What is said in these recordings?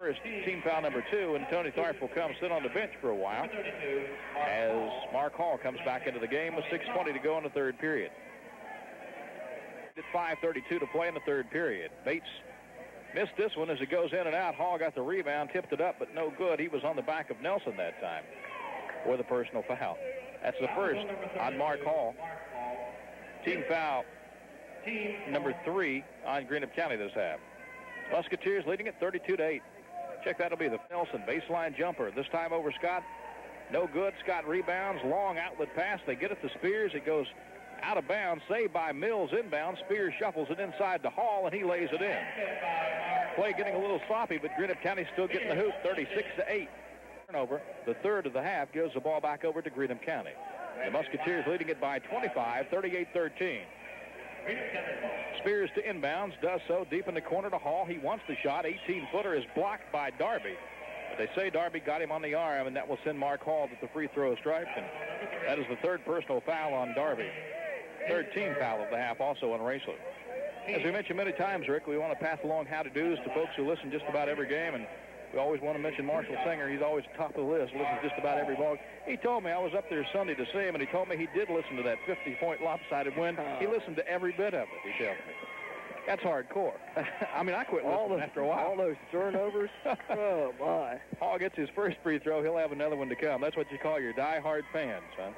First team foul number 2, and Tony Tharp will come sit on the bench for a while as Mark Hall comes back into the game with 6:20 to go in the third period. At 5:32 to play in the third period. Bates missed this one as it goes in and out. Hall got the rebound, tipped it up, but no good. He was on the back of Nelson that time for the personal foul. That's the first on Mark Hall. Team foul number 3 on Greenup County this half. Musketeers leading it 32-8. Check, that'll be the Nelson baseline jumper. This time over Scott. No good. Scott rebounds. Long outlet pass. They get it to Spears. It goes out of bounds. Saved by Mills inbound. Spears shuffles it inside to Hall, and he lays it in. Play getting a little sloppy, but Greenup County still getting the hoop, 36-8. Turnover. The third of the half gives the ball back over to Greenup County. The Musketeers leading it by 25, 38-13. Spears to inbounds, does so deep in the corner to Hall. He wants the shot. 18-footer is blocked by Darby. But they say Darby got him on the arm, and that will send Mark Hall to the free throw stripe. And that is the third personal foul on Darby. Third team foul of the half also on Raceland. As we mentioned many times, Rick, we want to pass along how-to-dos to folks who listen just about every game. And we always want to mention Marshall Singer. He's always top of the list, listens just about every ball. He told me, I was up there Sunday to see him, and he told me he did listen to that 50-point lopsided win. He listened to every bit of it, he tells me. That's hardcore. I mean, I quit listening after a while. All those turnovers. Oh, my. Hall gets his first free throw. He'll have another one to come. That's what you call your die-hard fans, huh?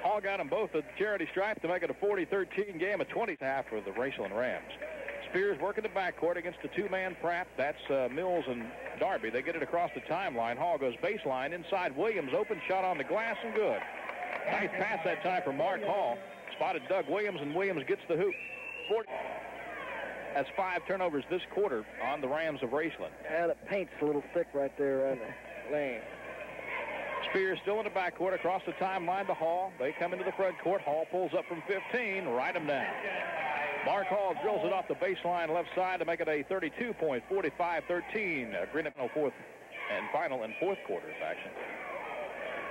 Hall got them both at the charity stripe to make it a 40-13 game, a 20 half for the Raceland Rams. Spears working the backcourt against the two-man prep. That's Mills and Darby. They get it across the timeline. Hall goes baseline inside Williams. Open shot on the glass and good. Nice pass that time for Mark Hall. Spotted Doug Williams, and Williams gets the hoop. 40. That's 5 turnovers this quarter on the Rams of Raceland. Yeah, the paint's a little thick right there on the lane. Spears still in the backcourt across the timeline to Hall. They come into the front court. Hall pulls up from 15. Write him down. Mark Hall drills it off the baseline left side to make it a 32-point, 45-13. Greenup fourth and final and fourth quarters action.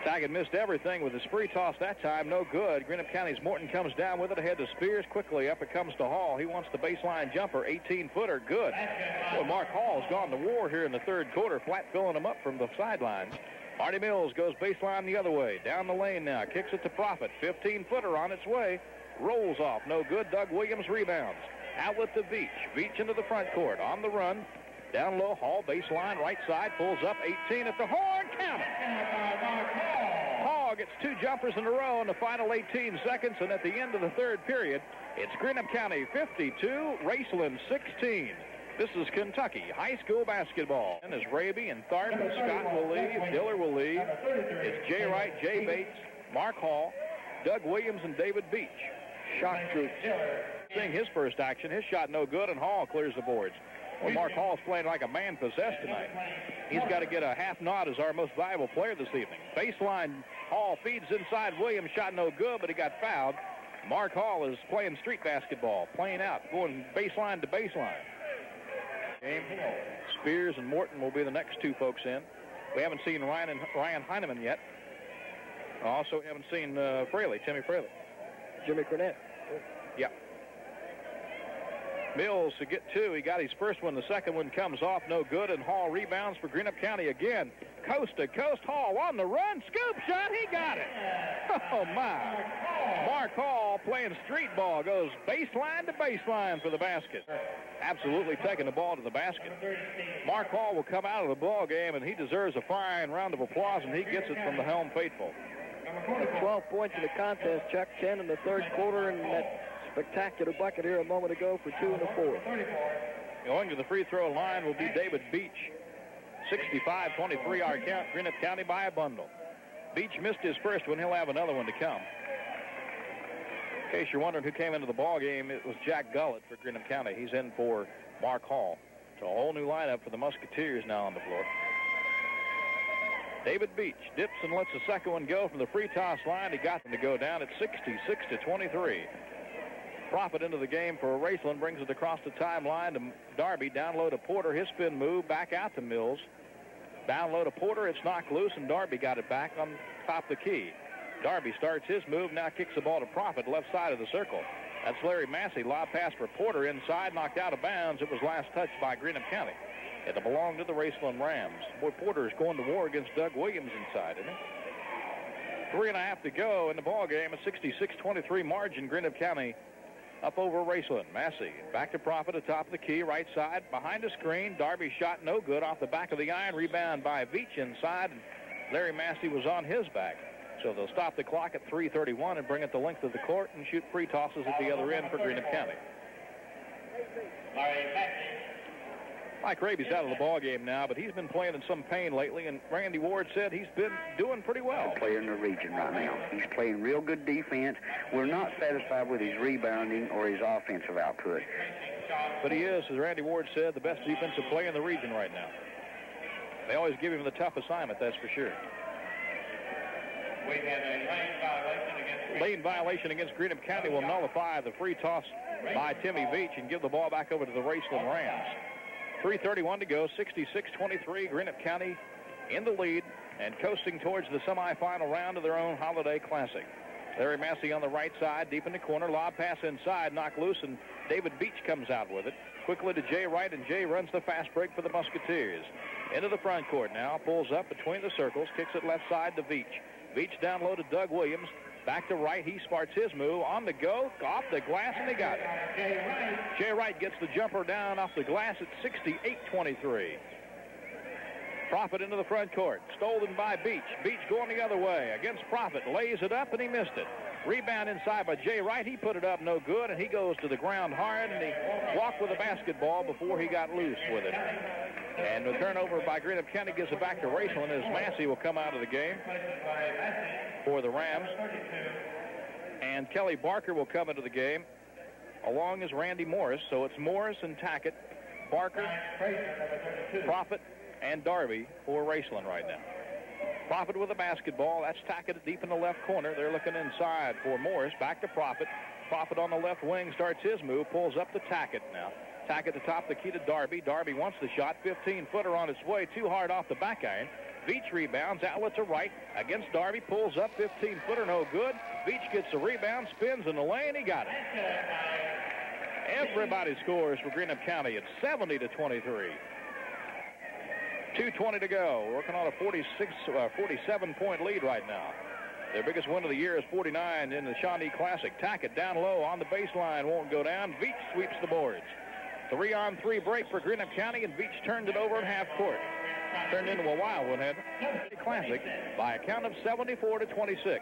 Taggart missed everything with his free toss that time. No good. Greenup County's Morton comes down with it ahead to Spears. Quickly up it comes to Hall. He wants the baseline jumper. 18-footer. Good. Well, Mark Hall's gone to war here in the third quarter, flat filling him up from the sidelines. Artie Mills goes baseline the other way. Down the lane now. Kicks it to Profit. 15-footer on its way. Rolls off. No good. Doug Williams rebounds. Outlet to Veach. Veach into the front court. On the run. Down low. Hall baseline. Right side. Pulls up. 18 at the horn. Count it. Hall gets 2 jumpers in a row in the final 18 seconds. And at the end of the third period, it's Greenup County 52, Raceland 16. This is Kentucky high school basketball. And as Raby and Tharp and Scott will leave, Diller will leave. It's Jay Wright, Jay Bates, Mark Hall, Doug Williams, and David Beach. Shot troops. Seeing his first action, his shot no good, and Hall clears the boards. Well, Mark Hall's playing like a man possessed tonight. He's got to get a half nod as our most valuable player this evening. Baseline, Hall feeds inside Williams. Shot no good, but he got fouled. Mark Hall is playing street basketball, playing out, going baseline to baseline. Game. Spears and Morton will be the next 2 folks in. We haven't seen Ryan Heineman yet. Also haven't seen Fraley, Timmy Fraley. Jimmy Cornett. Yeah. Mills to get 2. He got his first one. The second one comes off. No good. And Hall rebounds for Greenup County again. Coast to coast. Hall on the run. Scoop shot. He got it. Oh, my. Mark Hall playing street ball. Goes baseline to baseline for the basket. Absolutely taking the ball to the basket. Mark Hall will come out of the ball game, and he deserves a fine round of applause, and he gets it from the Helm faithful. 12 points in the contest, Chuck. 10 in the third quarter, and that spectacular bucket here a moment ago for 2 in the fourth. Going to the free throw line will be David Beach. 65-23 our count. Greenup County by a bundle. Beach missed his first one. He'll have another one to come. In case you're wondering who came into the ball game, it was Jack Gullett for Greenup County. He's in for Mark Hall. So a whole new lineup for the Musketeers now on the floor. David Beach dips and lets the second one go from the free toss line. He got them to go down at 66-23. Profit into the game for Raceland, brings it across the timeline to Darby. Down low to Porter. His spin move back out to Mills. Down low to Porter. It's knocked loose, and Darby got it back on top of the key. Darby starts his move. Now kicks the ball to Profit, left side of the circle. That's Larry Massey. Lob pass for Porter inside, knocked out of bounds. It was last touched by Greenup County. It'll belong to the Raceland Rams. Boy, Porter is going to war against Doug Williams inside, isn't he? 3.5 to go in the ball game. A 66-23 margin. Greenup County up over Raceland. Massey back to Profit atop the key, right side, behind the screen. Darby shot no good off the back of the iron. Rebound by Veach inside, and Larry Massey was on his back. So they'll stop the clock at 3:31 and bring it the length of the court and shoot free tosses at the other end for Greenup County. Mike Raby's out of the ball game now, but he's been playing in some pain lately, and Randy Ward said he's been doing pretty well. Player in the region right now. He's playing real good defense. We're not satisfied with his rebounding or his offensive output. But he is, as Randy Ward said, the best defensive player in the region right now. They always give him the tough assignment, that's for sure. We have a lane violation against Greenup County will nullify the free toss by Timmy Veach and give the ball back over to the Raceland Rams. 3:31 to go, 66-23, Greenup County in the lead and coasting towards the semifinal round of their own Holiday Classic. Larry Massey on the right side, deep in the corner, lob pass inside, knocked loose, and David Beach comes out with it. Quickly to Jay Wright, and Jay runs the fast break for the Musketeers. Into the front court now, pulls up between the circles, kicks it left side to Veach. Veach down low to Doug Williams. Back to Wright, he starts his move, on the go, off the glass, and he got it. Jay Wright gets the jumper down off the glass at 68-23. Profit into the front court, stolen by Beach. Beach going the other way against Profit, lays it up, and he missed it. Rebound inside by Jay Wright, he put it up no good, and he goes to the ground hard, and he walked with a basketball before he got loose with it. And the turnover by Greenup County gives it back to Raceland as Massey will come out of the game for the Rams. And Kelly Barker will come into the game, along as Randy Morris. So it's Morris and Tackett, Barker, Profit, and Darby for Raceland right now. Profit with a basketball. That's Tackett deep in the left corner. They're looking inside for Morris. Back to Profit. Profit on the left wing starts his move, pulls up to Tackett now. Tackett atop the key to Darby. Darby wants the shot. 15-footer on its way. Too hard off the back iron. Veach rebounds. Outlet to Wright against Darby. Pulls up. 15-footer. No good. Veach gets the rebound. Spins in the lane. He got it. Everybody scores for Greenup County. It's 70-23. 2:20 to go. Working on a 47-point lead right now. Their biggest win of the year is 49 in the Shawnee Classic. Tackett down low on the baseline. Won't go down. Veach sweeps the boards. 3-on-3 break for Greenup County, and Veach turned it over in half court. Turned into a wild one, had Classic by a count of 74-26.